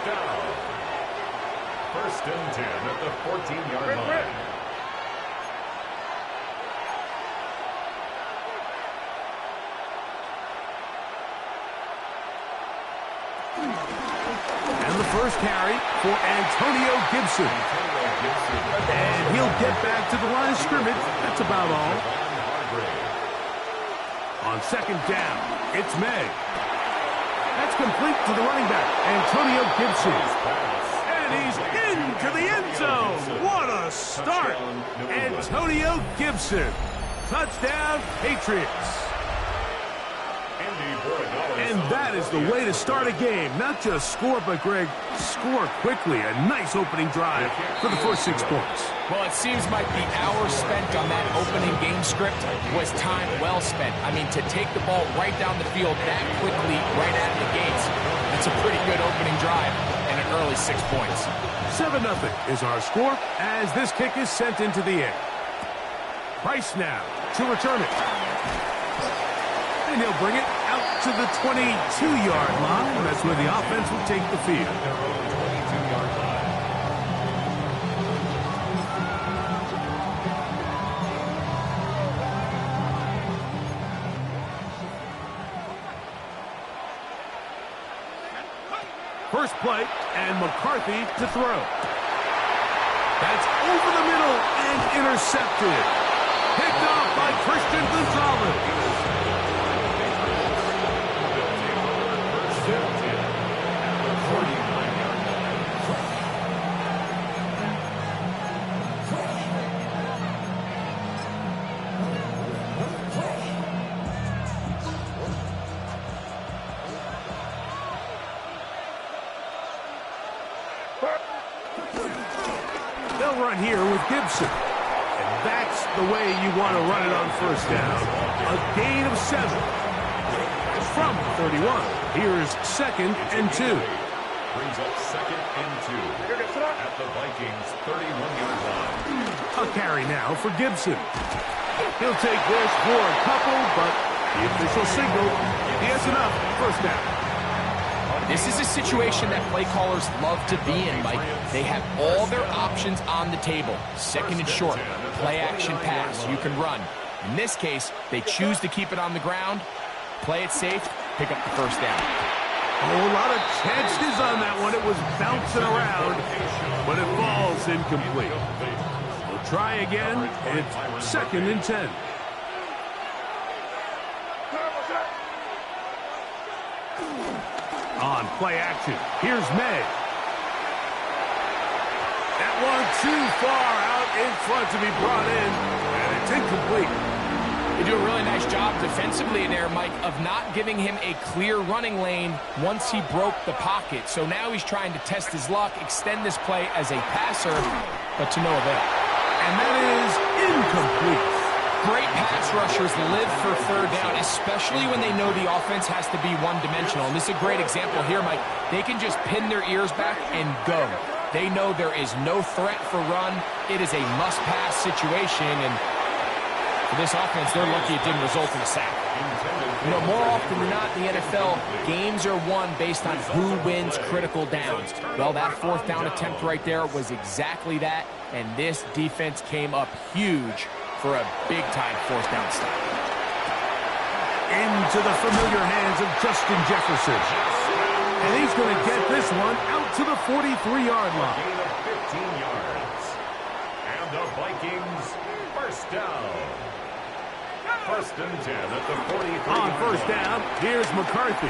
down. First and 10 at the 14-yard line. And the first carry for Antonio Gibson. And he'll get back to the line of scrimmage. That's about all. On second down, it's May. That's complete to the running back, Antonio Gibson. And he's into the end zone. What a start. Antonio Gibson. Touchdown, Patriots. And that is the way to start a game. Not just score, but, Greg, score quickly. A nice opening drive for the first 6 points. Well, it seems like the hour spent on that opening game script was time well spent. I mean, to take the ball right down the field that quickly, right out of the gates, that's a pretty good opening drive and an early 6 points. 7-0 is our score as this kick is sent into the air. Price now to return it. And he'll bring it out to the 22-yard line. That's where the offense will take the field. First play, and McCarthy to throw. That's over the middle and intercepted. Picked off by Christian Gonzalez. They'll run here with Gibson. And that's the way you want to run it on first down. A gain of 7. From 31. Here's second and 2. Brings up second and 2 at the Vikings 31-yard line. A carry now for Gibson. He'll take this for a couple, but the official signal, he has enough. First down. This is a situation that play callers love to be in, Mike. They have all their options on the table. Second and short, play action pass, you can run. In this case, they choose to keep it on the ground, play it safe, pick up the first down. Oh, a lot of chances on that one. It was bouncing around, but it falls incomplete. We'll try again. It's second and 10. On play action, here's May. That one too far out in front to be brought in, and it's incomplete. They do a really nice job defensively in there, Mike, of not giving him a clear running lane once he broke the pocket. So now he's trying to test his luck, extend this play as a passer, but to no avail. And that is incomplete. Great pass rushers live for third down, especially when they know the offense has to be one-dimensional. And this is a great example here, Mike. They can just pin their ears back and go. They know there is no threat for run. It is a must-pass situation, and for this offense, they're lucky it didn't result in a sack. You know, more often than not in the NFL, games are won based on who wins critical downs. Well, that fourth down attempt right there was exactly that, and this defense came up huge for a big-time fourth down stop. Into the familiar hands of Justin Jefferson. And he's going to get this one out to the 43-yard line. Gain of 15 yards. And the Vikings first down. First and 10 at the 43. On first down, here's McCarthy.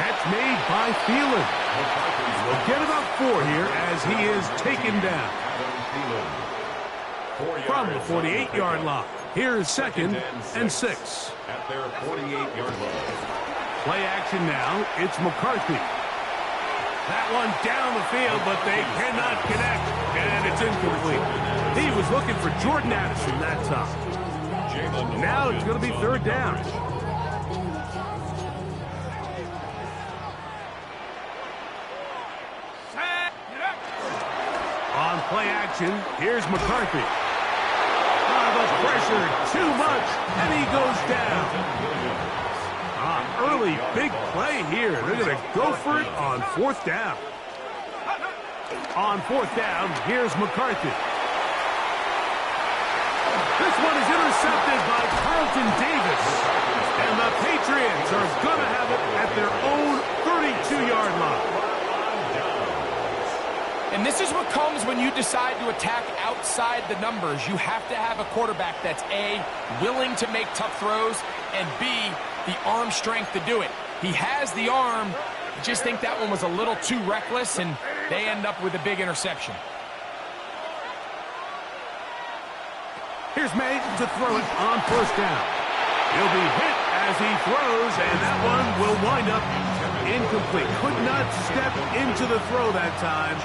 Catch made by Thielen. We'll get about 4 here as he is taken down. From the 48-yard line, here's second and 6. At their 48-yard line. Play action now, it's McCarthy. That one down the field, but they cannot connect, and it's incomplete. He was looking for Jordan Addison that time. Now it's going to be third down. On play action, here's McCarthy. The pressure, too much, and he goes down. early big play here. They're going to go for it on 4th down. On 4th down, here's McCarthy. This one is intercepted by Carlton Davis. And the Patriots are going to have it at their own 32-yard line. And this is what comes when you decide to attack outside the numbers. You have to have a quarterback that's A, willing to make tough throws, and B, the arm strength to do it. He has the arm. I just think that one was a little too reckless, and they end up with a big interception. Here's May to throw it on 1st down. He'll be hit as he throws, and that one will wind up incomplete. Could not step into the throw that time.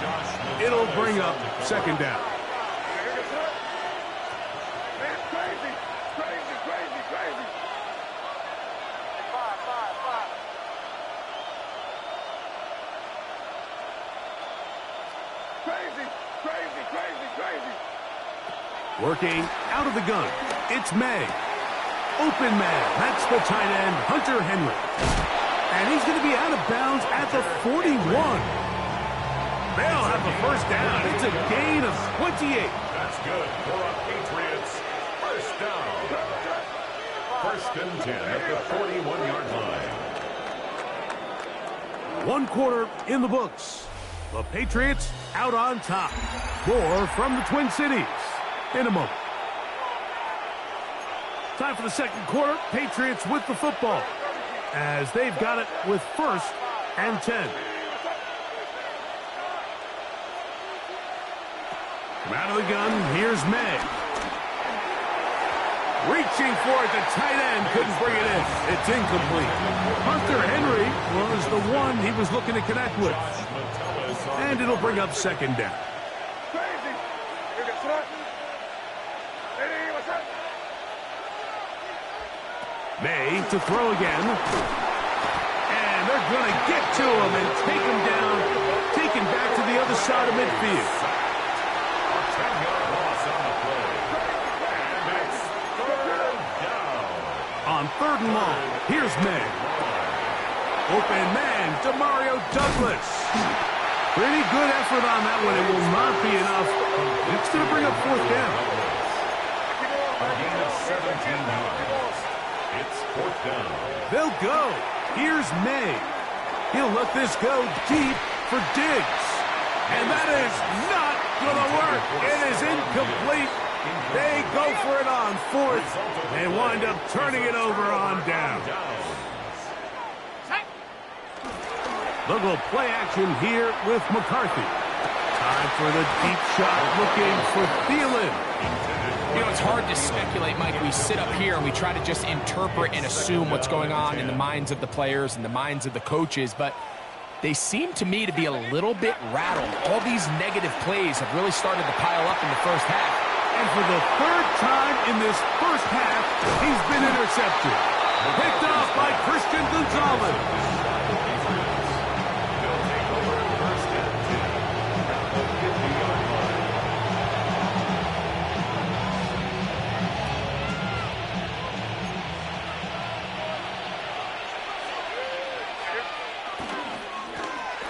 It'll bring up 2nd down. Working out of the gun, it's May. Open man, that's the tight end, Hunter Henry. And he's going to be out of bounds at the 41. They'll have the 1st down. It's a gain of 28. That's good for our Patriots. 1st down. 1st and 10 at the 41-yard line. 1 quarter in the books. The Patriots out on top. More from the Twin Cities in a moment. Time for the 2nd quarter. Patriots with the football as they've got it with 1st and 10. From out of the gun, here's May. Reaching for it, the tight end couldn't bring it in. It's incomplete. Hunter Henry was the one he was looking to connect with. And it'll bring up 2nd down. May to throw again. And they're going to get to him and take him down. Taken back to the other side of midfield. A 10-yard loss on the play. And it's 3rd down. On 3rd and long, here's May. Open man, Demario Douglas. Pretty good effort on that one. It will not be enough. It's going to bring up 4th down. A gain of 17 yards. It's 4th down. They'll go. Here's May. He'll let this go deep for Diggs. And that is not going to work. It is incomplete. They go for it on 4th and wind up turning it over on down. They'll go play action here with McCarthy. Time for the deep shot, looking for Thielen. You know, it's hard to speculate, Mike. We sit up here and we try to just interpret and assume what's going on in the minds of the players and the minds of the coaches, but they seem to me to be a little bit rattled. All these negative plays have really started to pile up in the 1st half. And for the 3rd time in this 1st half, he's been intercepted. Picked off by Christian Gonzalez.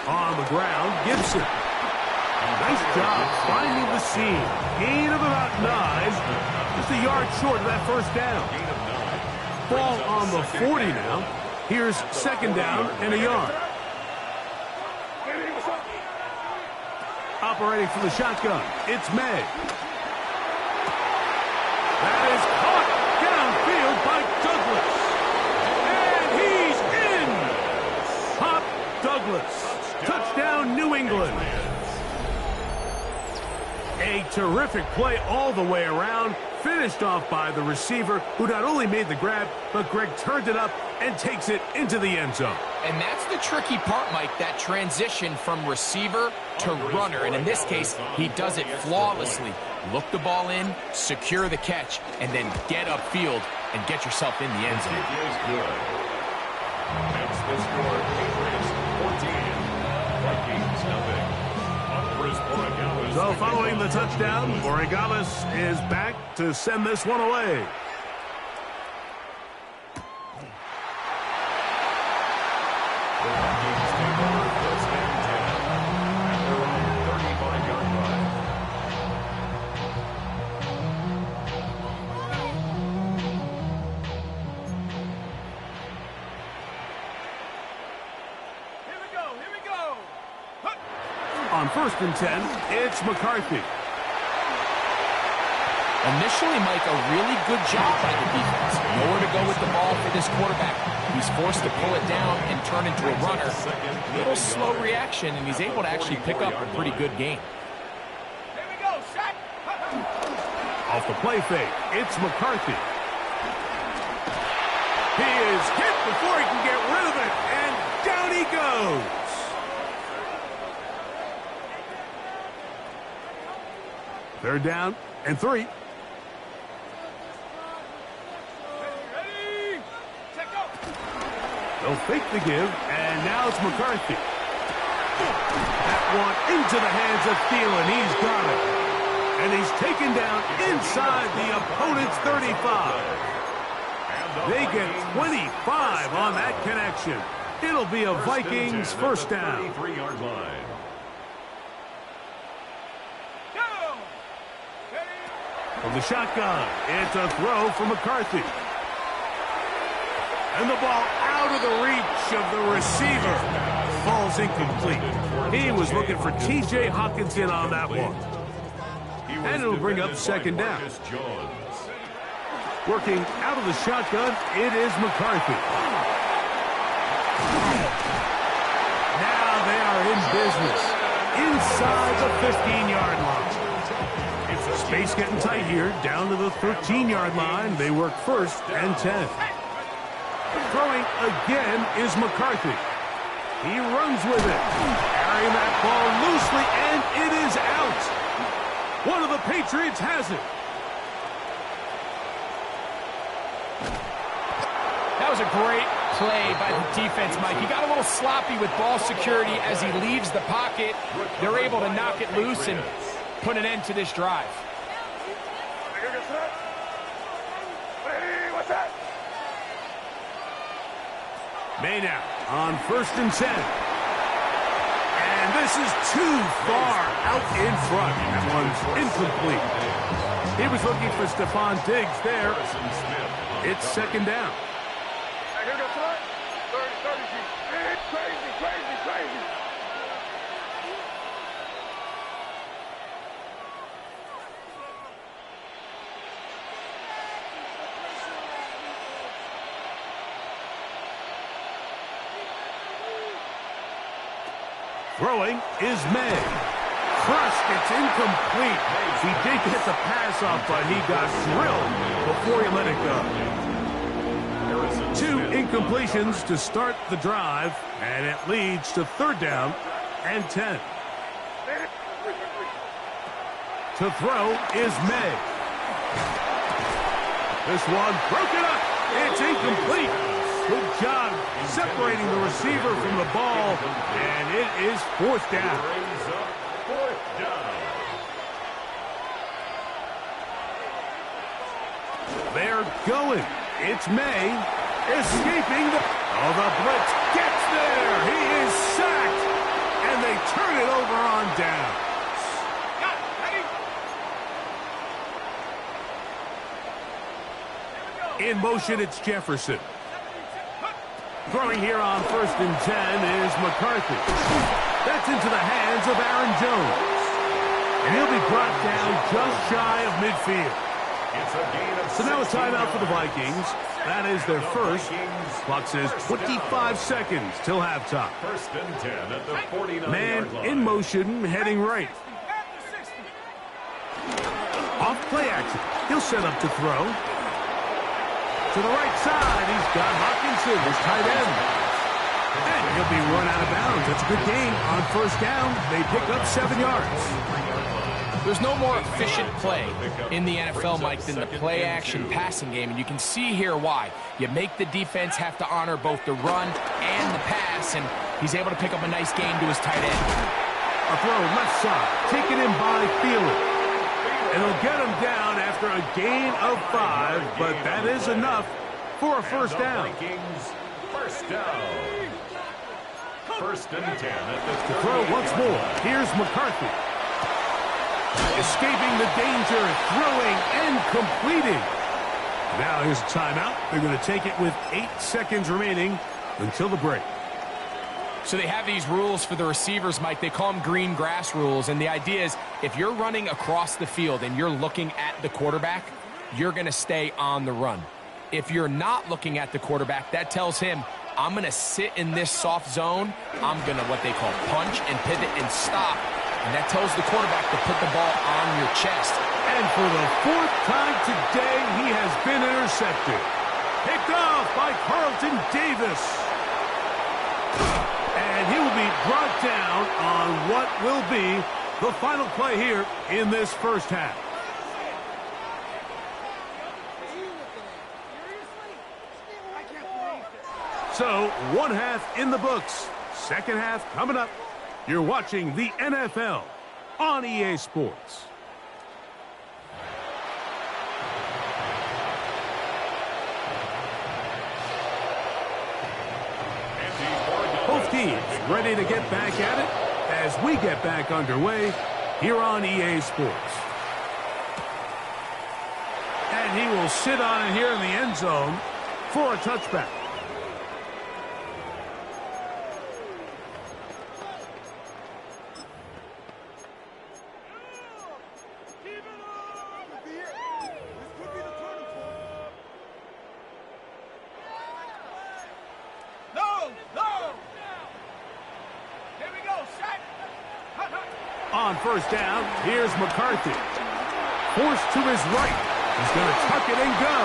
On the ground, Gibson. Nice job finding the seam. Gain of about 9. Just a yard short of that 1st down. Ball on the 40 now. Here's 2nd down and a yard. Operating from the shotgun, it's May. That is caught downfield by Douglas. And he's in. Pop Douglas. Touchdown, New England. A terrific play all the way around. Finished off by the receiver, who not only made the grab, but Greg turned it up and takes it into the end zone. And that's the tricky part, Mike, that transition from receiver to runner. And in this case, he does it flawlessly. Look the ball in, secure the catch, and then get upfield and get yourself in the end zone. It is good. That's the score. Patriots 14. Vikings nothing. So following the touchdown, Borregales is back to send this one away. On 1st and 10, it's McCarthy. Initially, Mike, a really good job by the defense. Nowhere to go with the ball for this quarterback. He's forced to pull it down and turn into a runner. A little slow reaction, and he's able to actually pick up a pretty good game. Here we go, shot. Off the play fake, it's McCarthy. He is hit before he can get rid of it, and down he goes. Third down and 3. Ready? Check go. They'll fake the give, and now it's McCarthy. That one into the hands of Thielen. He's got it. And he's taken down inside the opponent's 35. They get 25 on that connection. It'll be a Vikings first down. 33-yard line. From the shotgun, it's a throw for McCarthy. And the ball out of the reach of the receiver. Falls incomplete. He was looking for T.J. Hockenson on that one. And it'll bring up second down. Working out of the shotgun, it is McCarthy. Now they are in business. Inside the 15-yard line. Space getting tight here, down to the 13-yard line. They work 1st and 10. Throwing again is McCarthy. He runs with it. Carrying that ball loosely, and it is out. One of the Patriots has it. That was a great play by the defense, Mike. He got a little sloppy with ball security as he leaves the pocket. They're able to knock it loose and put an end to this drive. Made out on 1st and 10. And this is too far out in front. That one's incomplete. He was looking for Stephon Diggs there. It's second down. Here goes 30. Crazy. Throwing is May. Crushed, it's incomplete. He did get the pass off, but he got drilled before he let it go. 2 incompletions to start the drive, and it leads to 3rd down and 10. To throw is May. This one broken up. It's incomplete. Good job separating the receiver from the ball, and it is 4th down. They're going. It's May escaping the... Oh, the blitz gets there. He is sacked, and they turn it over on down. In motion, it's Jefferson. Throwing here on 1st and 10 is McCarthy. That's into the hands of Aaron Jones. And he'll be brought down just shy of midfield. So now a timeout for the Vikings. That is their first. Clock says 25 seconds till halftime. 1st and 10 at the 49-yard Man line. in motion, heading right. Off play action. He'll set up to throw. To the right side, he's got Hockenson, his tight end. And he'll be run out of bounds. That's a good gain on 1st down. They pick up 7 yards. There's no more efficient play in the NFL, Mike, than the play-action passing game, and you can see here why. You make the defense have to honor both the run and the pass, and he's able to pick up a nice gain to his tight end. A throw left side, taken in by Thielen. And he'll get him down after a gain of 5, but that is enough for a 1st down. Vikings, 1st down. 1st and 10 at the To throw once more, here's McCarthy. Escaping the danger, throwing and completing. Now here's a timeout. They're going to take it with 8 seconds remaining until the break. So they have these rules for the receivers, Mike. They call them green grass rules, and the idea is if you're running across the field and you're looking at the quarterback, you're going to stay on the run. If you're not looking at the quarterback, that tells him, I'm going to sit in this soft zone. I'm going to what they call punch and pivot and stop. And that tells the quarterback to put the ball on your chest. And for the 4th time today, he has been intercepted. Picked off by Carlton Davis. And he will be brought down on what will be the final play here in this first half. So, 1 half in the books. Second half coming up. You're watching the NFL on EA Sports. Both teams ready to get back at it as we get back underway here on EA Sports. And he will sit on it here in the end zone for a touchback. On first down, here's McCarthy. Forced to his right. He's going to tuck it and go.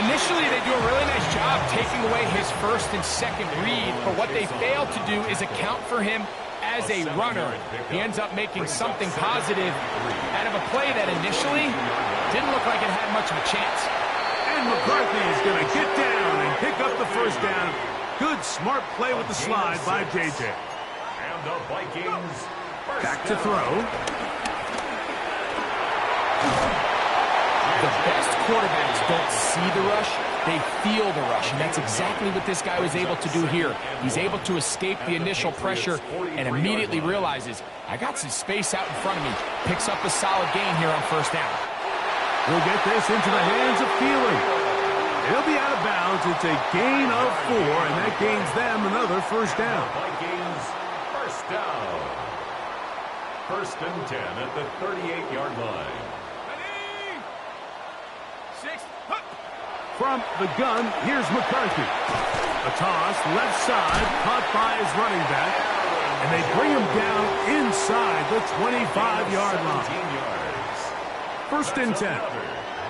Initially, they do a really nice job taking away his first and second read, but what they fail to do is account for him as a runner. He ends up making something positive out of a play that initially didn't look like it had much of a chance. And McCarthy is going to get down and pick up the first down. Good, smart play with the slide by J.J. And the Vikings back to throw. The best quarterbacks don't see the rush, they feel the rush, and that's exactly what this guy was able to do here. He's able to escape the initial pressure and immediately realizes, I got some space out in front of me. Picks up a solid gain here on first down. We'll get this into the hands of Thielen. He'll be out of bounds. It's a gain of 4, and that gains them another first down. Vikings first down. First and 10 at the 38-yard line. Ready? 6. From the gun, here's McCarthy. A toss, left side, caught by his running back. And they bring him down inside the 25-yard line. First and 10.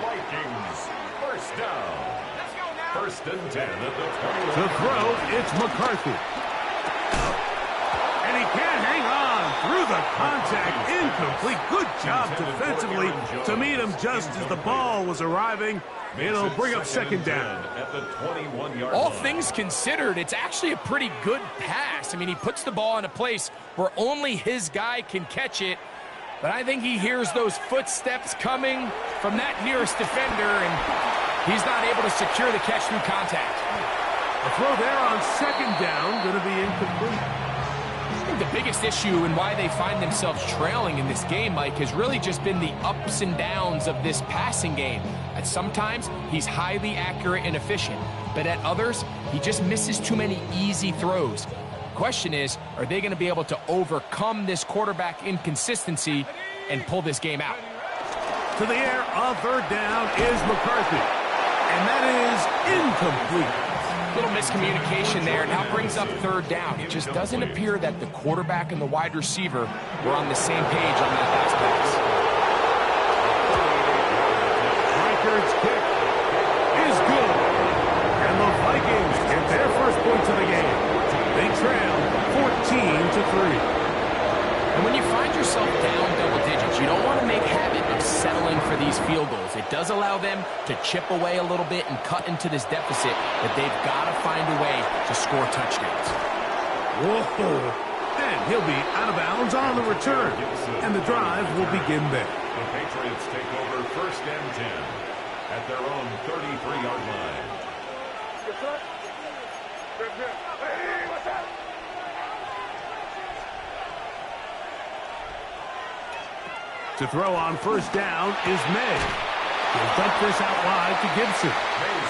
Vikings first down. First and 10 at the 20. To throw, it's McCarthy. And he can't hang on through the contact. Incomplete. Good job defensively to meet him just as the ball was arriving. It'll bring up second down. At the 21-yard All line. things considered, it's actually a pretty good pass. I mean, he puts the ball in a place where only his guy can catch it. But I think he hears those footsteps coming from that nearest defender, and he's not able to secure the catch through contact. A throw there on second down, going to be incomplete. I think the biggest issue and why they find themselves trailing in this game, Mike, has really just been the ups and downs of this passing game. At sometimes, he's highly accurate and efficient, but at others, he just misses too many easy throws. The question is, are they going to be able to overcome this quarterback inconsistency and pull this game out? To the air on third down is McCarthy. And that is incomplete. Little miscommunication there. Now brings up third down. It just doesn't appear that the quarterback and the wide receiver were on the same page on that last pass. Reichard's kick is good. And the Vikings get their first points of the game. They trail 14-3. And when you find yourself down double digits, you don't want to make habit of settling for these field goals. It does allow them to chip away a little bit and cut into this deficit, but they've got to find a way to score touchdowns. Whoa. And he'll be out of bounds on the return. And the drive will begin there. The Patriots take over first and 10 at their own 33-yard line. To throw on first down is May. He'll dump this out wide to Gibson.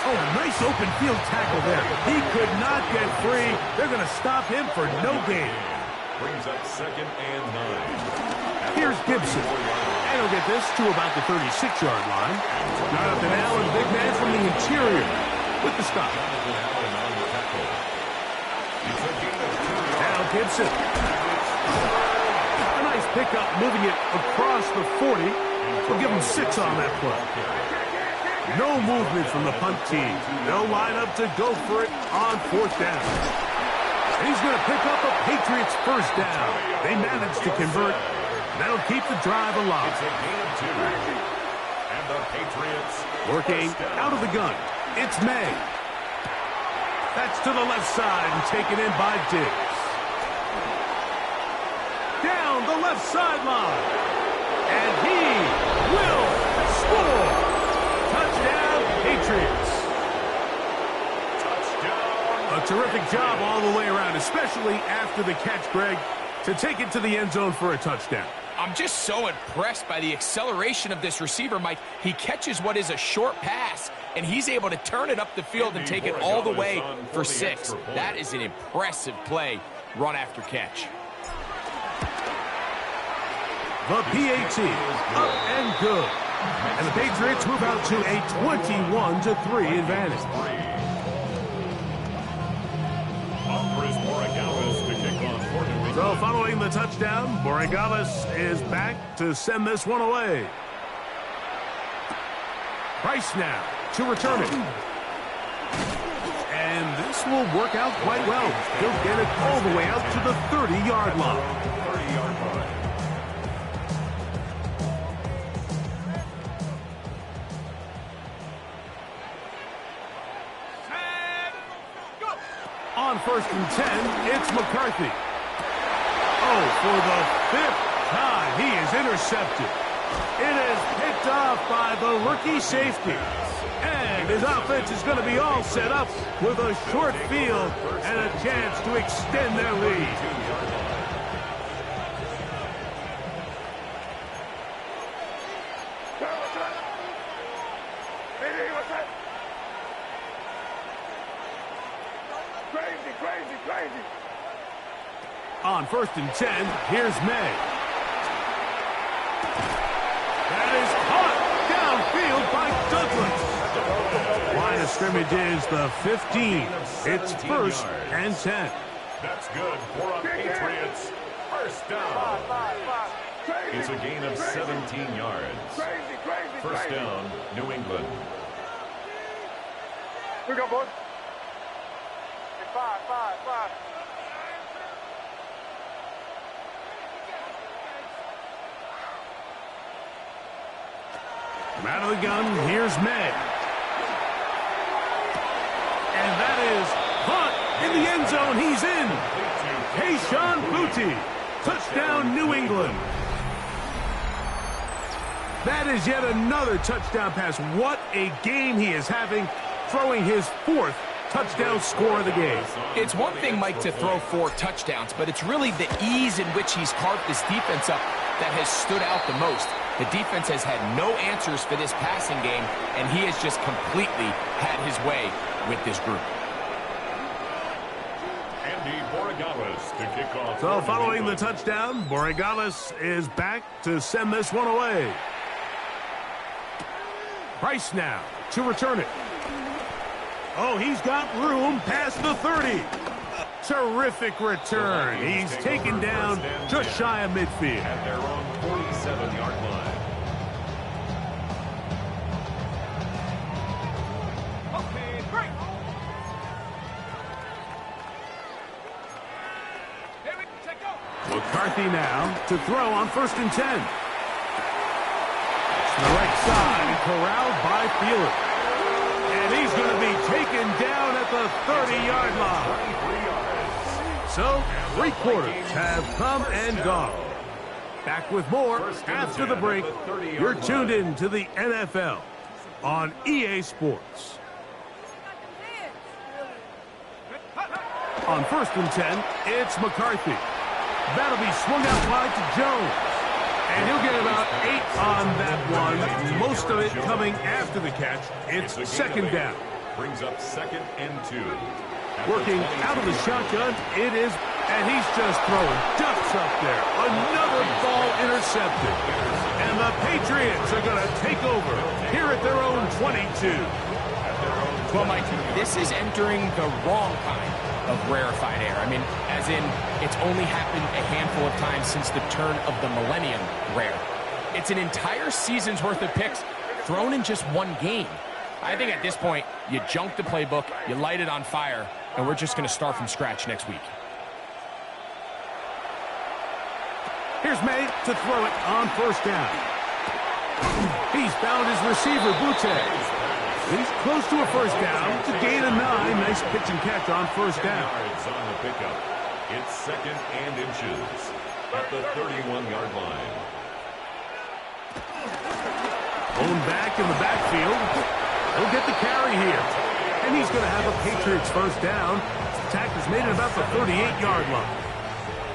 Oh, nice open field tackle there. He could not get free. They're going to stop him for no gain. Brings up 2nd and 9. Here's Gibson. And he'll get this to about the 36-yard line. Jonathan Allen, big man from the interior with the stop. Now Gibson. A nice pickup, moving it across the 40. We'll give him 6 on that play. No movement from the punt team. They'll line up to go for it on 4th down. He's going to pick up a Patriots first down. They managed to convert. That'll keep the drive alive. It's a gain of 2. And the Patriots working out of the gun. It's May. That's to the left side and taken in by Diggs. Down the left sideline. And he will score. Touchdown, Patriots. touchdown. A terrific job all the way around, especially after the catch, Greg, to take it to the end zone for a touchdown. I'm just so impressed by the acceleration of this receiver, Mike. He catches what is a short pass, and he's able to turn it up the field and take it all the way for 6. That is an impressive play, run after catch. The PAT, up and good. And the Patriots move out to a 21-3 advantage. So following the touchdown, Borregales is back to send this one away. Price now to return it. And this will work out quite well. He'll get it all the way out to the 30-yard line. On 1st and 10, it's McCarthy. Oh, for the 5th time, he is intercepted. It is picked off by the rookie safety. And his offense is going to be all set up with a short field and a chance to extend their lead. Crazy. On 1st and 10, here's May. That is caught downfield by Douglas. Line of scrimmage is the 15. It's 1st and 10. That's good for a Patriots first down. It's a gain of 17 yards. First down, New England. We go, boys. 5. From out of the gun, here's May. And that is caught in the end zone. He's in. Kayshon Boutte. Touchdown, New England. That is yet another touchdown pass. What a game he is having, throwing his 4th touchdown score of the game. It's one thing, Mike, to throw 4 touchdowns, but it's really the ease in which he's carved this defense up that has stood out the most. The defense has had no answers for this passing game, and he has just completely had his way with this group. Andy Borregales to kick off. So following the touchdown, Borregales is back to send this one away. Price now to return it. Oh, he's got room past the 30. Terrific return. He's taken down just shy of midfield. At their own 47-yard line. Okay, great. McCarthy now to throw on 1st and 10. To the right side and corralled by Fielder. And he's going to be taken down at the 30-yard line. So, 3 quarters have come and gone. Back with more after the break. You're tuned in to the NFL on EA Sports. On 1st and 10, it's McCarthy. That'll be swung out wide to Jones. And he'll get about 8 on that one, most of it coming after the catch. It's second down. Brings up 2nd and 2. Working out of the shotgun, it is, and he's just throwing ducks up there. Another ball intercepted. And the Patriots are going to take over here at their own 22. Well, Mike, this is entering the wrong kind of rarefied air. I mean, as in, it's only happened a handful of times since the turn of the millennium rare. It's an entire season's worth of picks thrown in just one game. I think at this point, you junk the playbook, you light it on fire, and we're just going to start from scratch next week. Here's May to throw it on first down. He's found his receiver, Butte. He's close to a first down. It's a gain of 9. Nice pitch and catch on first down. Yards on the pickup. It's 2nd and inches at the 31-yard line. Going back in the backfield. He'll get the carry here. And he's going to have a Patriots first down. Attack has made it about the 38-yard line.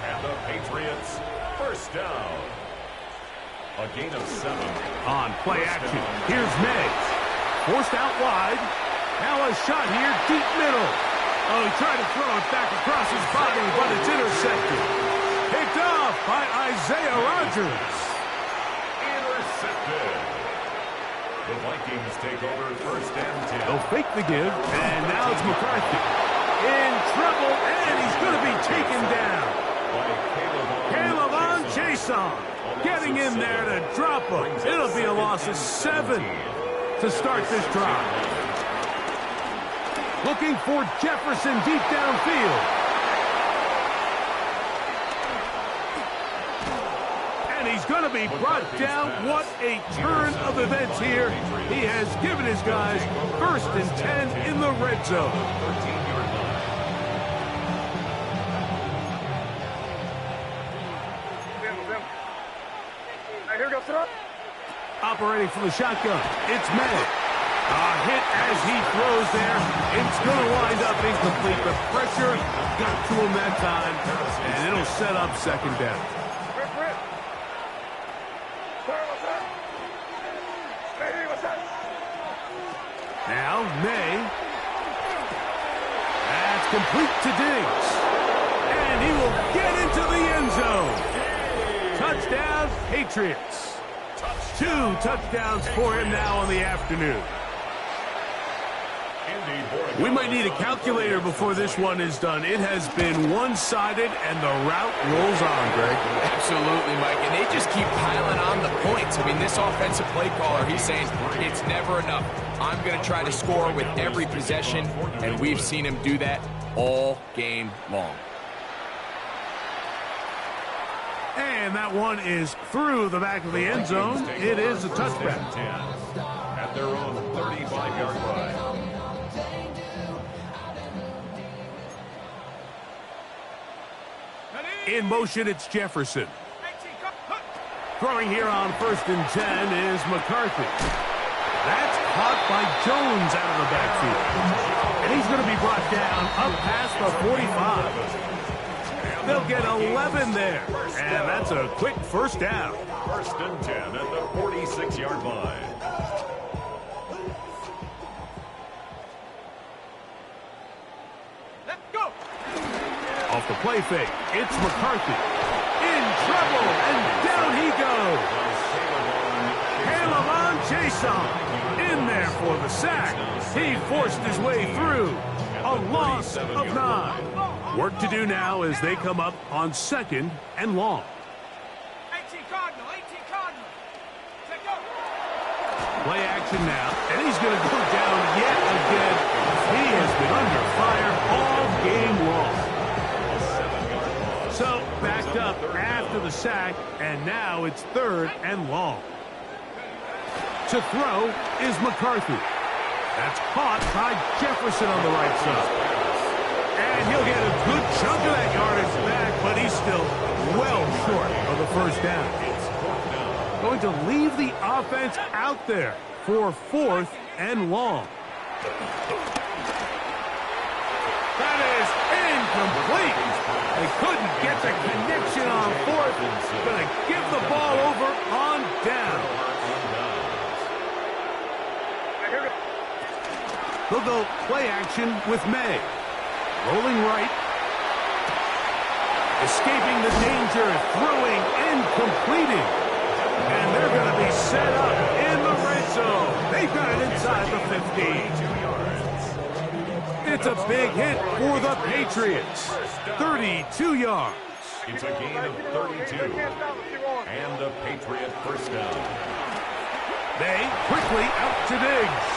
And the Patriots first down. A gain of 7. On play action. Here's May. Forced out wide. Now a shot here, deep middle. Oh, he tried to throw it back across his body, but it's intercepted. Picked off by Isaiah Rodgers. Intercepted. The Vikings take over first and 10. They'll fake the give, and now it's McCarthy. In trouble, and he's going to be taken down. Caleb on Jason. Getting in there to drop him. It'll be a loss of 7 to start this drive. Looking for Jefferson deep downfield. And he's going to be brought down. What a turn of events here. He has given his guys first and 10 in the red zone. 13-yard line. Here goes it up. Operating from the shotgun, it's May. A hit as he throws there. It's going to wind up incomplete. The pressure got to him that time, and it'll set up second down. Now, May. That's complete to Diggs. And he will get into the end zone. Touchdown, Patriots. 2 touchdowns for him now on the afternoon. We might need a calculator before this one is done. It has been one-sided, and the route rolls on, Greg. Absolutely, Mike, and they just keep piling on the points. I mean, this offensive play caller, he's saying it's never enough. I'm going to try to score with every possession, and we've seen him do that all game long. And that one is through the back of the end zone. It is a touchback. At their own 35-yard line. In motion, it's Jefferson. Throwing here on first and 10 is McCarthy. That's caught by Jones out of the backfield. And he's going to be brought down up past the 45. They'll get 11 there. And that's a quick first down. First and 10 at the 46-yard line. Let's go. Off the play fake, it's McCarthy. In trouble, and down he goes. Caleb on Jason. In there for the sack. He forced his way through. A loss of 9. Work to do now as they come up on second and long. 18 Cardinal, 18 Cardinal. Let's go. Play action now, and he's going to go down yet again. He has been under fire all game long. So, backed up after the sack, and now it's third and long. To throw is McCarthy. That's caught by Jefferson on the right side. And he'll get a good chunk of that yardage back, but he's still well short of the first down. Going to leave the offense out there for fourth and long. That is incomplete. They couldn't get the connection on fourth. Gonna give the ball over on down. They'll go play action with May. Rolling right. Escaping the danger, throwing and completing. And they're going to be set up in the red zone. They've got it inside the 15. It's a big hit for the Patriots. 32 yards. It's a gain of 32. And a Patriot first down. They quickly out to Diggs.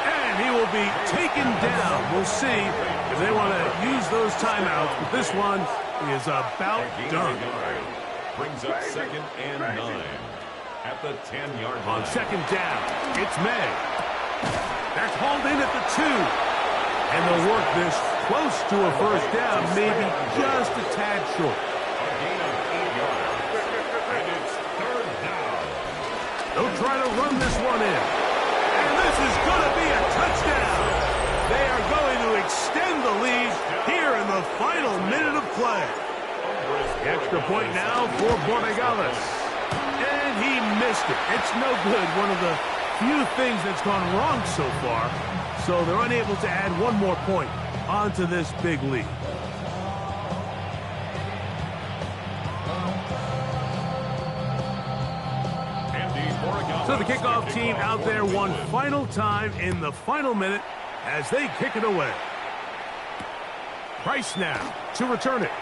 And he will be taken down. We'll see if they want to use those timeouts. But this one is about done. Brings up 2nd and 9 at the 10-yard line. On 2nd down, it's May. That's hauled in at the 2. And they'll work this close to a first down, maybe just a tad short. A gain of 8 yards. And it's 3rd down. They'll try to run this one in. And this is going to be a touchdown. They are going to extend the lead here in the final minute of play. The extra point now for Borregales. And he missed it. It's no good. One of the few things that's gone wrong so far. So they're unable to add one more point onto this big lead. So the kickoff team out there one final time in the final minute as they kick it away. Price now to return it.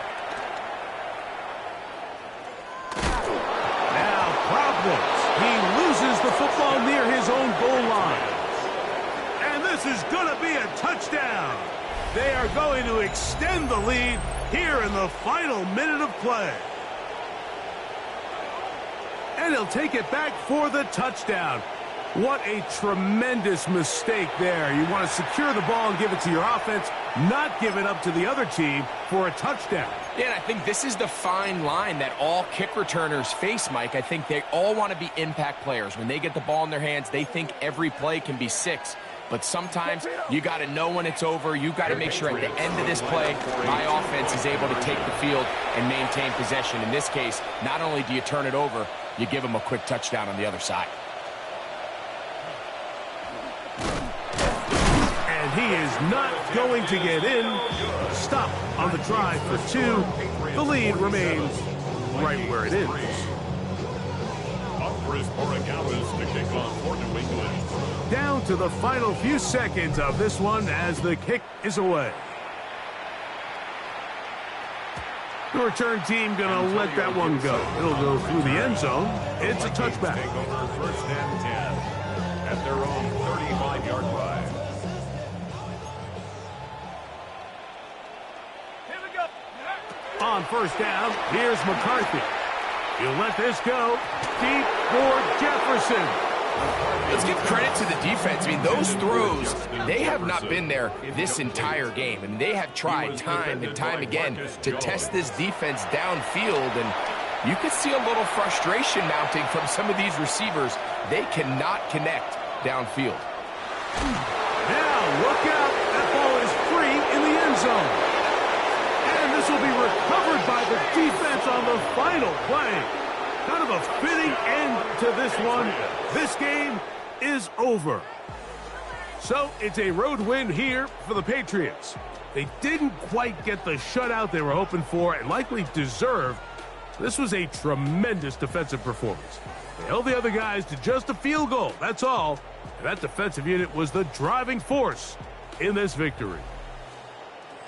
Now problems. He loses the football near his own goal line. And this is going to be a touchdown. They are going to extend the lead here in the final minute of play. And he'll take it back for the touchdown. What a tremendous mistake there. You want to secure the ball and give it to your offense, not give it up to the other team for a touchdown. Yeah, and I think this is the fine line that all kick returners face, Mike. I think they all want to be impact players. When they get the ball in their hands, they think every play can be 6. But sometimes you got to know when it's over. You got to make sure at the end of this play, my offense is able to take the field and maintain possession. In this case, not only do you turn it over, you give them a quick touchdown on the other side. And he is not going to get in. Stop on the try for 2. The lead remains right where it is. Up for his Borregales to kick off for New England. Down to the final few seconds of this one as the kick is away. The return team going to let that one go. It'll go through the end zone. It's a touchback. Take over 1st and 10 at their own 35-yard line. Here we go. On 1st down, here's McCarthy. He'll let this go deep for Jefferson. Let's give credit to the defense. I mean, those throws, they have not been there this entire game. I mean, they have tried time and time again to test this defense downfield, and you could see a little frustration mounting from some of these receivers. They cannot connect downfield. Now, look out. That ball is free in the end zone. And this will be recovered by the defense on the final play. Kind of a fitting end to this one. This game is over. So it's a road win here for the Patriots. They didn't quite get the shutout they were hoping for and likely deserved. This was a tremendous defensive performance. They held the other guys to just a field goal, that's all. And that defensive unit was the driving force in this victory.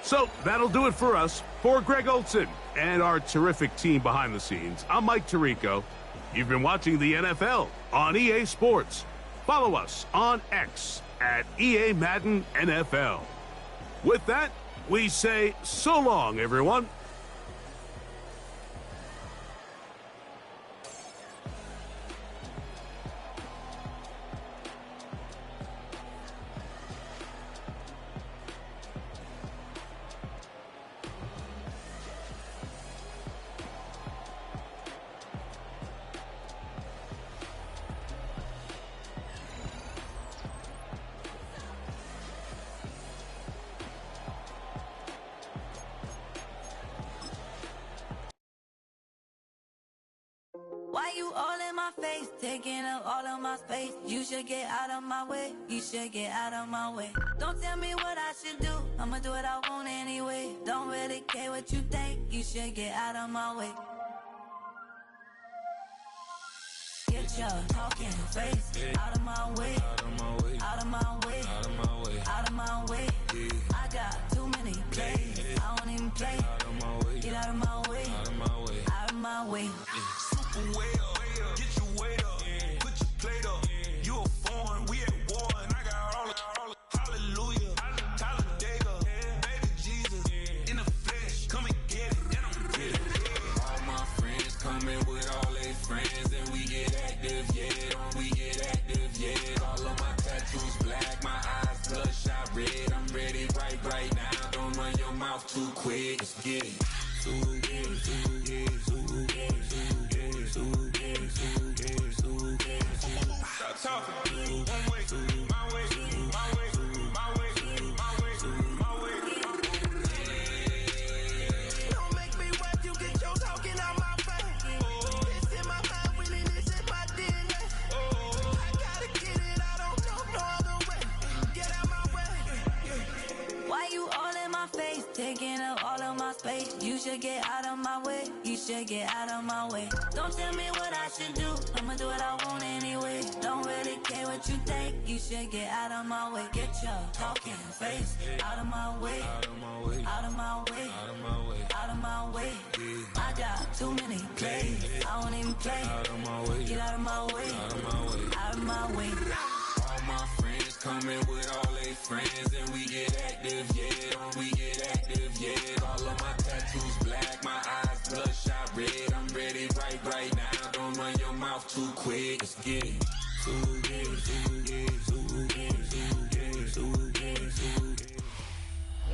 So that'll do it for us. For Greg Olson and our terrific team behind the scenes, I'm Mike Tirico. You've been watching the NFL on EA Sports. Follow us on X at EA Madden NFL. With that, we say so long, everyone. Why you all in my face, taking up all of my space? You should get out of my way, you should get out of my way. Don't tell me what I should do, I'ma do what I want anyway. Don't really care what you think, you should get out of my way. Get your talking face out of my way, out of my way, out of my way, out of my way, out of my way. I got too many plays, I don't even play. Out of my way, get out of my way, out of my way, out of my way. Super way up, get your weight up, put your plate up. You a foreign, we at war, and I got all the hallelujah, Talladega, baby Jesus, in the flesh, come and get it, and I'm get it. All my friends coming with all their friends, and we get active, yeah, we get active, yeah. All of my tattoos black, my eyes bloodshot red. I'm ready right now. Don't run your mouth too quick. Let's get it. Stop talking. One way, my way, my way, my way, my way, my way. Don't make me watch you get your talking out my face. It's in my mind, really, this is my DNA. I gotta get it, I don't know no other way. Get out my way. Why you all in my face, taking up all of my space? You should get out of my way, you should get out of my way. Don't tell me what I should do, I'ma do what I want anyway. Don't really care what you think, you should get out of my way. Get your talking face out of my way, out of my way, out of my way, out of my way, out of my way. I got too many plays, I don't even play. Out of my way, get out of my way, out of my way, out of my way. All my friends coming with all their friends, and we get active, yeah, we get active, yeah. All of my tattoos black, my eyes bloodshot red. I'm ready right now. Don't run your mouth too quick. Let's get it.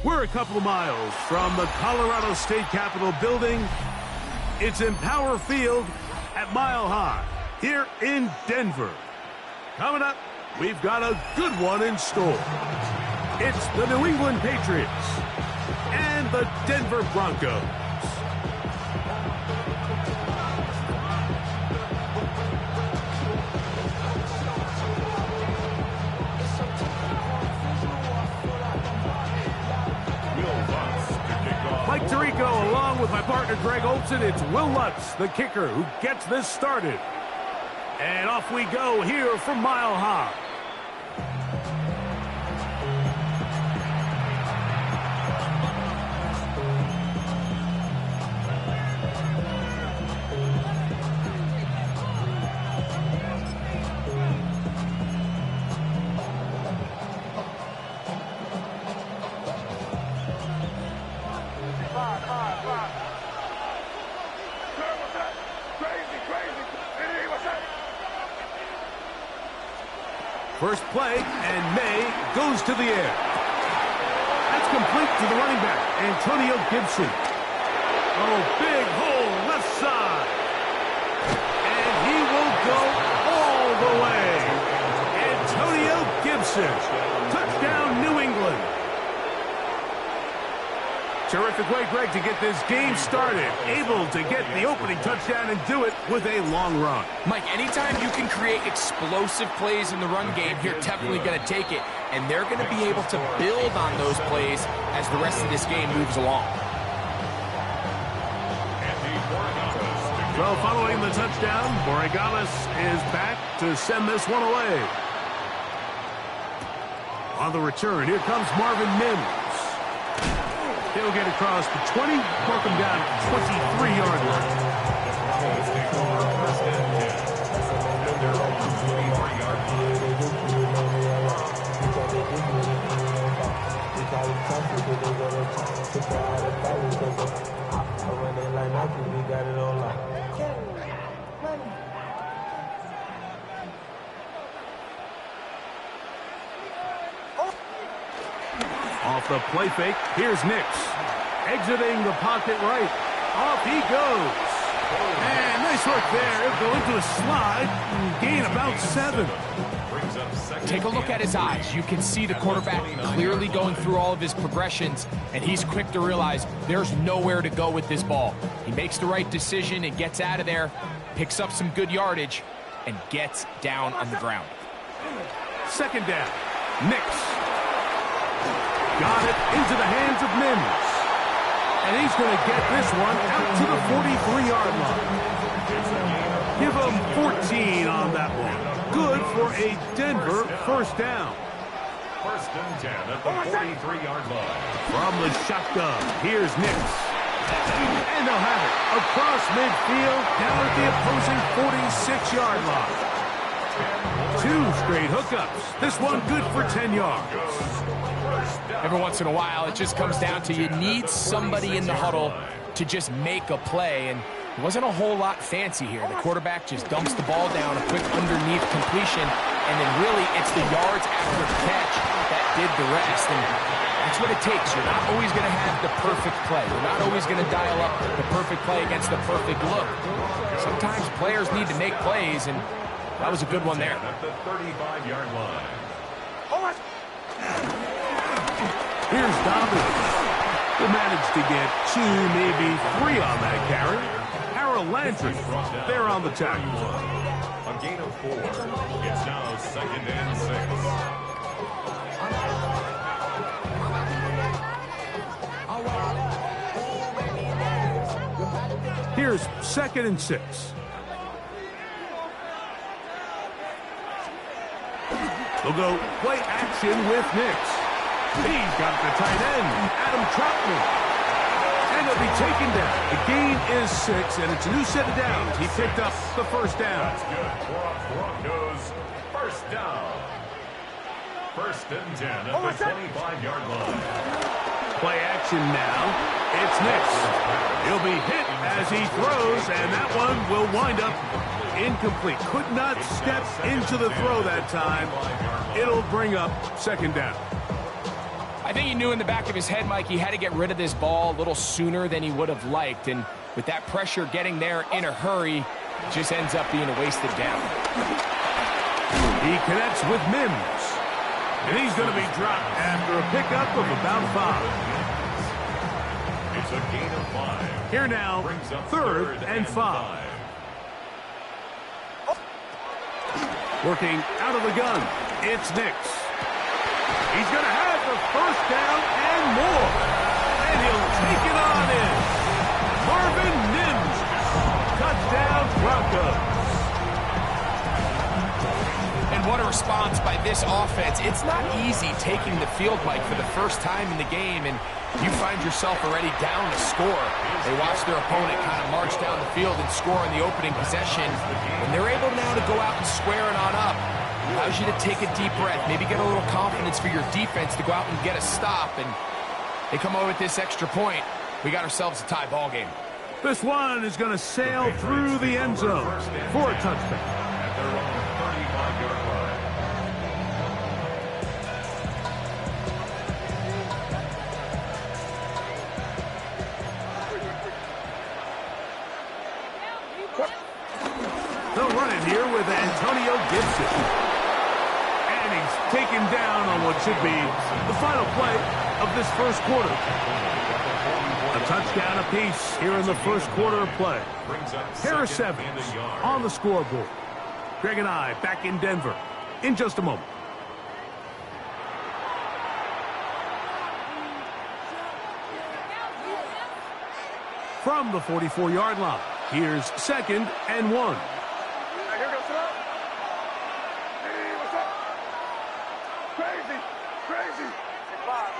We're a couple of miles from the Colorado State Capitol building. It's Empower Field at Mile High here in Denver. Coming up, we've got a good one in store. It's the New England Patriots and the Denver Broncos. Mike Tirico, along with my partner Greg Olson, it's Will Lutz, the kicker, who gets this started. And off we go here from Mile High. First play, and May goes to the air. That's complete to the running back, Antonio Gibson. Oh, big hole left side. And he will go all the way. Antonio Gibson. Touchdown, New England. Terrific way, Greg, to get this game started. Able to get the opening touchdown and do it with a long run. Mike, anytime you can create explosive plays in the run game, you're definitely going to take it. And they're going to be able to build on those plays as the rest of this game moves along. Well, following the touchdown, Borregales is back to send this one away. On the return, here comes Marvin Mims. He'll get across the 20, mark him down at 23-yard line. Off the play fake, here's Nix. Exiting the pocket right. Off he goes. And nice short there. He'll go into a slide and gain about 7. Take a look at his eyes. You can see the quarterback clearly going through all of his progressions, and he's quick to realize there's nowhere to go with this ball. He makes the right decision and gets out of there, picks up some good yardage, and gets down on the ground. Second down. Nix. Got it into the hands of Mims. And he's going to get this one out to the 43-yard line. Give him 14 on that one. Good for a Denver first down. First and 10 at the 43-yard line. From the shotgun, here's Nix. And they'll have it across midfield down at the opposing 46-yard line. 2 straight hookups. This one good for 10 yards. Every once in a while, it just comes down to you need somebody in the huddle to just make a play, and it wasn't a whole lot fancy here. The quarterback just dumps the ball down, a quick underneath completion, and then really it's the yards after the catch that did the rest, and that's what it takes. You're not always going to have the perfect play. You're not always going to dial up the perfect play against the perfect look. Sometimes players need to make plays, and that was a good one there. At the 35-yard line. Here's Dobbins. They managed to get 2, maybe 3 on that carry. Harold Landry, they're on the tackle. A gain of 4. It's now 2nd and 6. Here's 2nd and 6. They'll go play action with Nix. He's got the tight end, Adam Troutman. And he'll be taken down. The gain is 6, and it's a new set of downs. He picked up the first down. That's good for a Broncos first down. First and 10 at the 25-yard line. Play action now. It's Nix. He'll be hit as he throws, and that one will wind up incomplete. Could not step into the throw that time. It'll bring up 2nd down. I think he knew in the back of his head, Mike, he had to get rid of this ball a little sooner than he would have liked. And with that pressure getting there in a hurry, it just ends up being a wasted down. He connects with Mims. And he's going to be dropped after a pickup of about 5. It's a gain of 5. Here now, 3rd and 5. Working out of the gun, it's Nix. He's going to have the first down and more. And he'll take it on in. Marvin Mims. Touchdown, Broncos. And what a response by this offense. It's not easy taking the field, Mike, for the first time in the game, and you find yourself already down to score. They watch their opponent kind of march down the field and score in the opening possession. And they're able now to go out and square it on up. Allows you to take a deep breath, maybe get a little confidence for your defense to go out and get a stop. And they come over with this extra point. We got ourselves a tie ball game. This one is going to sail through the end zone for a touchdown. At their own 35-yard line. They'll run it here with Antonio Gibson. And he's taken down on what should be the final play of this first quarter. A touchdown apiece here in the first quarter of play. Harris Evans on the scoreboard. Greg and I back in Denver in just a moment. From the 44-yard line, here's 2nd and 1. Here goes it up. Hey, what's up? Crazy, crazy. 5.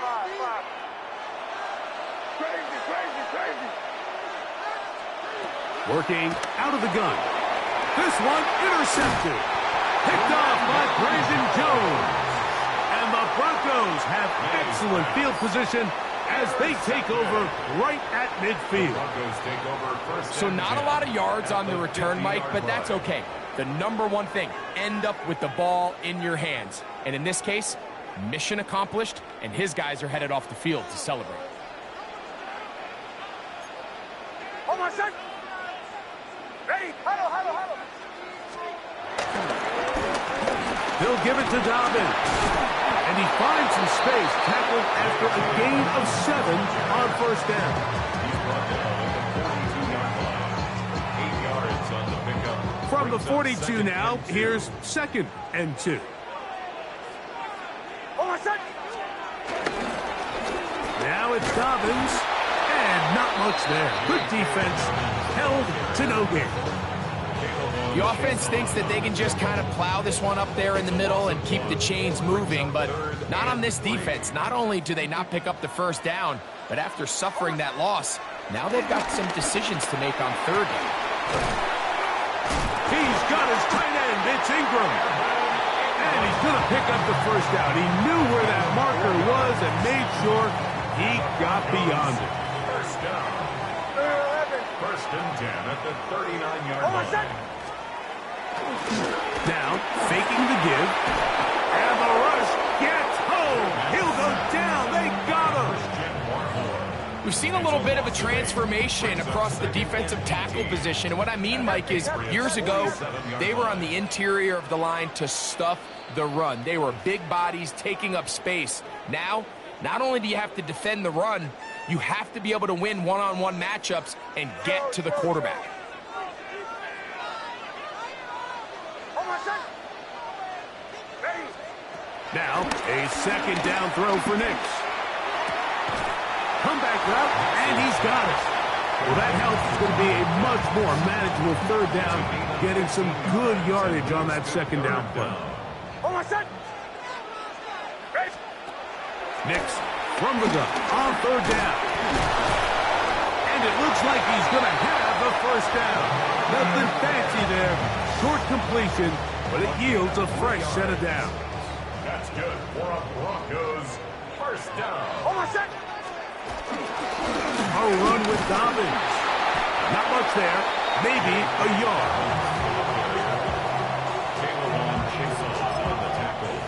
Crazy. Working out of the gun. This one intercepted. Picked off by Brandon Jones. And the Broncos have excellent field position as they take over right at midfield. Broncos take over first. So not a lot of yards on the return, Mike, but that's okay. The number one thing, end up with the ball in your hands. And in this case, mission accomplished, and his guys are headed off the field to celebrate. Hold on a sec. Ready? They'll give it to Dobbins. And he finds some space, tackled after a gain of 7 on first down. He's brought down at the 42-yard line. 8 yards on the pickup. From the 42 now, here's 2nd and 2. Now it's Dobbins, and not much there. Good defense, held to no gain. The offense thinks that they can just kind of plow this one up there in the middle and keep the chains moving, but not on this defense. Not only do they not pick up the first down, but after suffering that loss, now they've got some decisions to make on 3rd down. He's got his tight end. It's Ingram. And he's going to pick up the first down. He knew where that marker was and made sure he got beyond it. First down. 1st and 10 at the 39-yard line. Now, faking the give. And the rush gets home. He'll go down. They got him. We've seen a little bit of a transformation across the defensive tackle position. And what I mean, Mike, is years ago, they were on the interior of the line to stuff the run. They were big bodies taking up space. Now, not only do you have to defend the run, you have to be able to win one-on-one matchups and get to the quarterback. Now, a 2nd down throw for Nix. Comeback route, and he's got it. Well, that helps. It's going to be a much more manageable 3rd down, getting some good yardage on that 2nd down play. Nix from the gun on 3rd down. And it looks like he's going to have the first down. Nothing fancy there. Short completion, but it yields a fresh set of downs. That's good for a Broncos first down. A run with Dobbins. Not much there. Maybe a yard.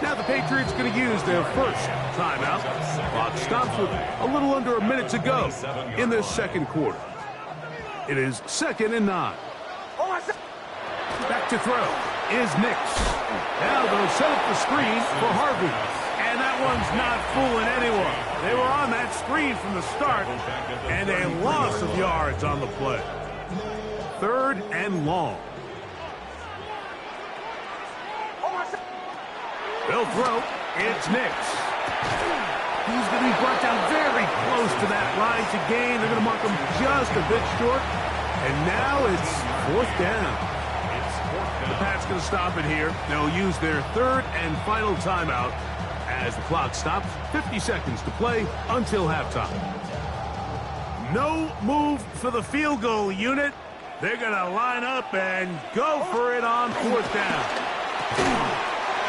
Now the Patriots going to use their first timeout. Clock stops with a little under a minute to go in the 2nd quarter. It is 2nd and 9. Back to throw is Nix. Now they'll set up the screen for Harvey. And that one's not fooling anyone. They were on that screen from the start, and a loss of yards on the play. 3rd and long. They'll throw. It's Nix. He's going to be brought down very close to that line to gain. They're going to mark him just a bit short. And now it's 4th down. The Pats going to stop it here. They'll use their 3rd and final timeout as the clock stops. 50 seconds to play until halftime. No move for the field goal unit. They're going to line up and go for it on 4th down.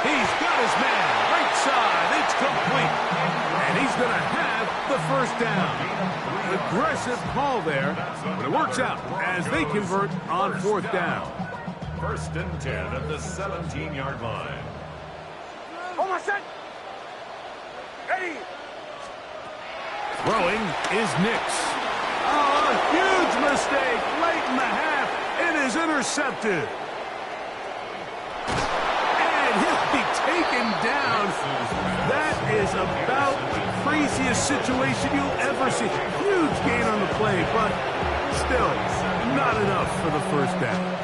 He's got his man right side. It's complete. And he's going to have the first down. Aggressive call there, but it works out as they convert on 4th down. 1st and 10 at the 17-yard line. Throwing is Nix. Oh, a huge mistake late in the half. It is intercepted. And he'll be taken down. That is about the craziest situation you'll ever see. Huge gain on the play, but still not enough for the first down.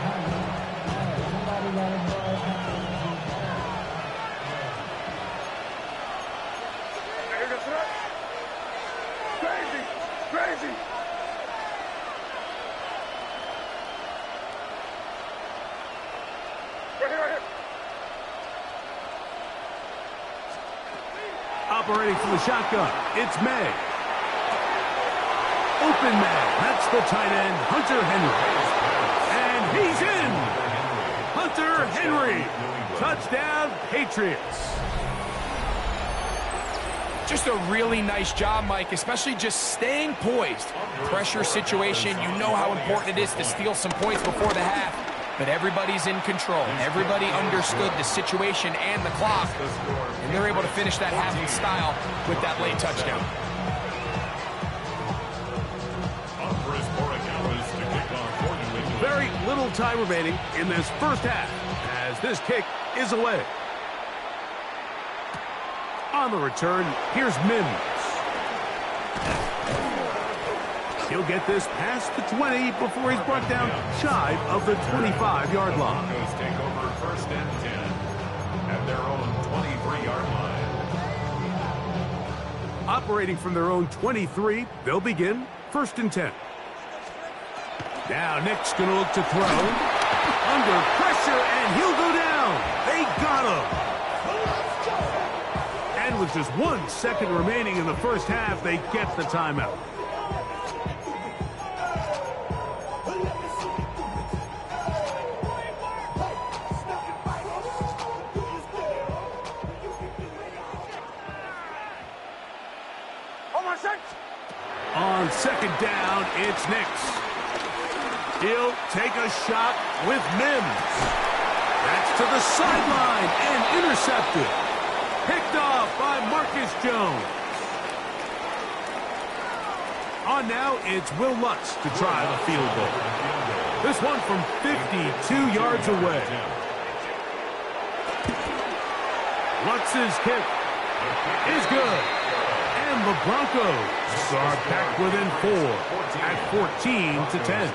Operating from the shotgun, it's May. Open man, that's the tight end, Hunter Henry. And he's in! Hunter Henry, touchdown Patriots. Just a really nice job, Mike, especially just staying poised. Pressure situation, you know how important it is to steal some points before the half. But everybody's in control. Everybody understood the situation and the clock. And they're able to finish that half in style with that late touchdown. Very little little time remaining in this first half as this kick is away. On the return, here's Mims. He'll get this past the 20 before he's brought down shy of the 25-yard line. Broncos take over first and 10 at their own 23-yard line. Operating from their own 23, they'll begin first and 10. Now Nick's going to look to throw. Under pressure, and he'll go down. They got him. And with just 1 second remaining in the first half, they get the timeout. On second down, it's Nix. He'll take a shot with Mims. That's to the sideline and intercepted. Picked off by Marcus Jones. On now, it's Will Lutz to try the field goal. This one from 52 yards away. Lutz's kick is good. And the Broncos are back within 4 at 14-10.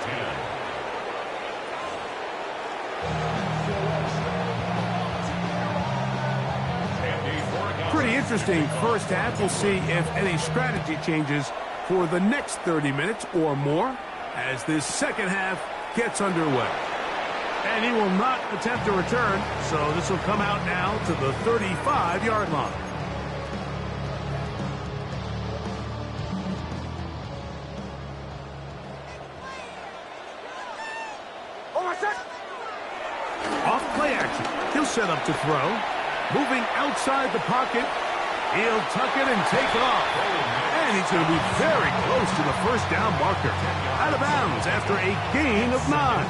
Pretty interesting first half. We'll see if any strategy changes for the next 30 minutes or more as this second half gets underway. And he will not attempt a return, so this will come out now to the 35-yard line. Off play action. He'll set up to throw. Moving outside the pocket. He'll tuck it and take off. And he's going to be very close to the first down marker. Out of bounds after a gain of 9.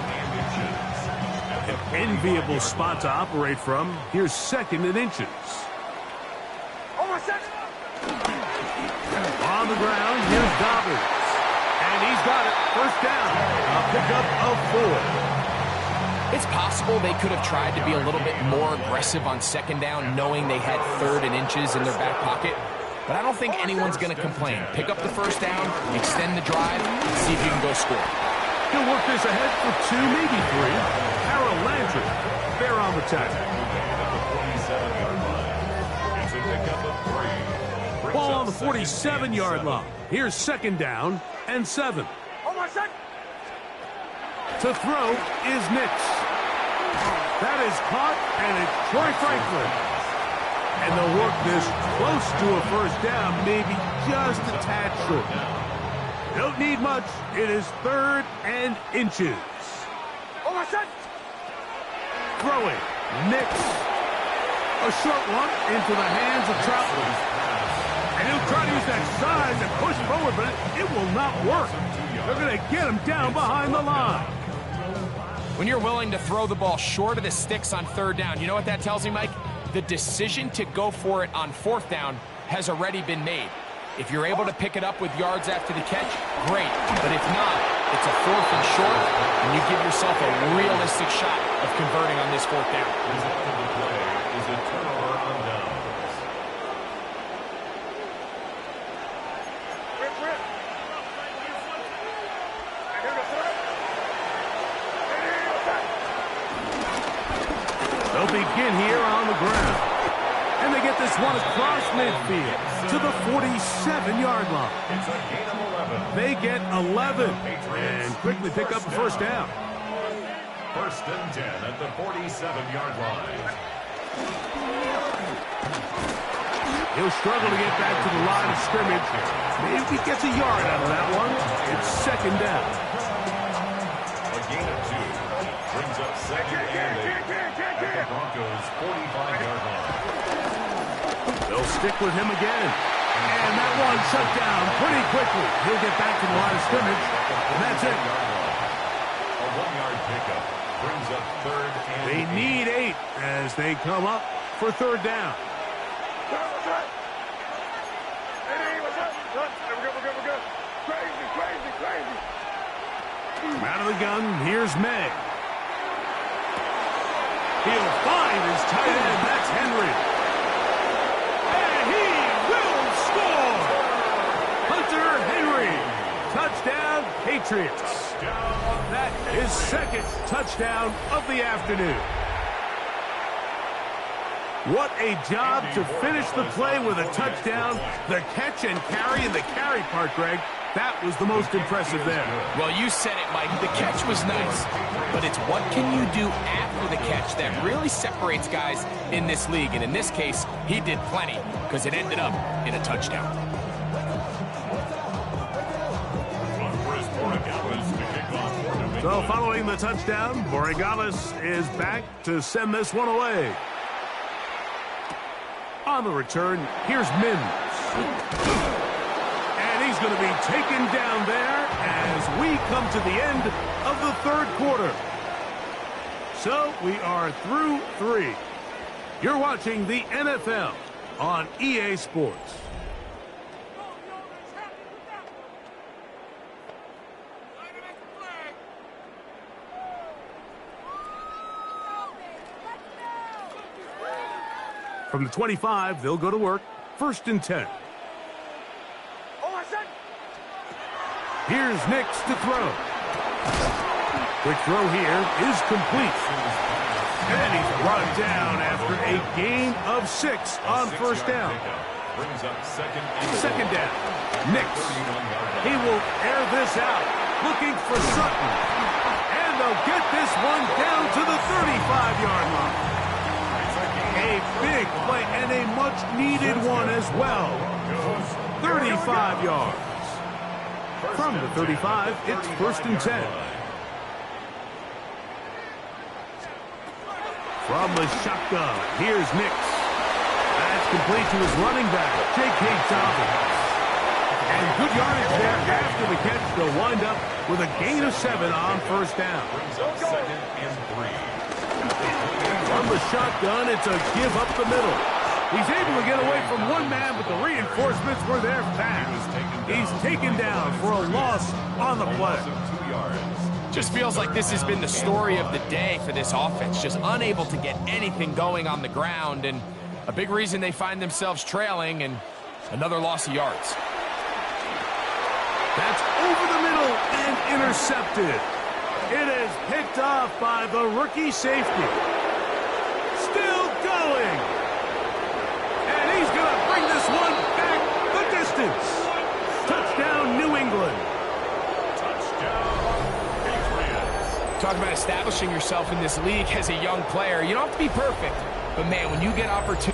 An enviable spot to operate from. Here's second and inches. On the ground, here's Dobbins. And he's got it. First down. A pickup of 4. It's possible they could have tried to be a little bit more aggressive on second down, knowing they had third and inches in their back pocket. But I don't think anyone's going to complain. Pick up the first down, extend the drive, and see if you can go score. He'll work this ahead for 2, maybe 3. Harold Landry, they're on the tackle. Ball on the 47-yard line. Here's second down and 7. To throw is Nix. That is caught, and it's Troy Franklin. And they'll work this close to a first down, maybe just a tad short. Don't need much. It is third and inches. Throwing, Nix. A short one into the hands of Troutman. And he'll try to use that size and push forward, but it will not work. They're going to get him down behind the line. When you're willing to throw the ball short of the sticks on third down, you know what that tells me, Mike? The decision to go for it on fourth down has already been made. If you're able to pick it up with yards after the catch, great. But if not, it's a fourth and short, and you give yourself a realistic shot of converting on this fourth down. The result of the play is a turnover on downs. They'll begin here on the ground. And they get this one across midfield to the 47-yard line. It's a gain of 11. They get 11 and quickly pick up the first down. First and 10 at the 47-yard line. He'll struggle to get back to the line of scrimmage. Maybe he gets a yard out of that one. It's second down. A gain of 2 brings up second and 8 at the Broncos' 45-yard line. They'll stick with him again. And that one shut down pretty quickly. He'll get back to the line of scrimmage. And that's it. A 1-yard pickup brings up third and They need 8 as they come up for third down. Out of the gun, here's May. behind his tight end. That's Henry. And he will score! Hunter Henry. Touchdown, Patriots. That is second touchdown of the afternoon. What a job to finish the play with a touchdown. The catch and carry, and the carry part, Greg, that was the most impressive there. Well, you said it, Mike. The catch was nice, but it's what can you do after the catch that really separates guys in this league. And in this case, he did plenty because it ended up in a touchdown. So following the touchdown, Borregales is back to send this one away. On the return, here's Mims. And he's going to be taken down there as we come to the end of the third quarter. So we are through 3. You're watching the NFL on EA Sports. From the 25, they'll go to work. 1st and 10. Here's Nix to throw. Quick throw here is complete. And he's brought down after a gain of 6 on 1st down. Second down. Nix. He will air this out. Looking for Sutton. And they'll get this one down to the 35-yard line. A big play and a much-needed one as well. 35 yards. From the 35, it's 1st and 10. From the shotgun, here's Nix. That's complete to his running back, J.K. Dobbins. And good yardage there after the catch. They'll wind up with a gain of 7 on 1st down. Second and 3. From the shotgun, it's a give up the middle. He's able to get away from one man, but the reinforcements were there fast. He's taken down for a loss on the play. Just feels like this has been the story of the day for this offense. Just unable to get anything going on the ground, and a big reason they find themselves trailing, and another loss of yards. That's over the middle and intercepted. It is picked off by the rookie safety. Still going. And he's going to bring this one back the distance. Touchdown, New England. Touchdown, Patriots. Talk about establishing yourself in this league as a young player. You don't have to be perfect, but man, when you get opportunities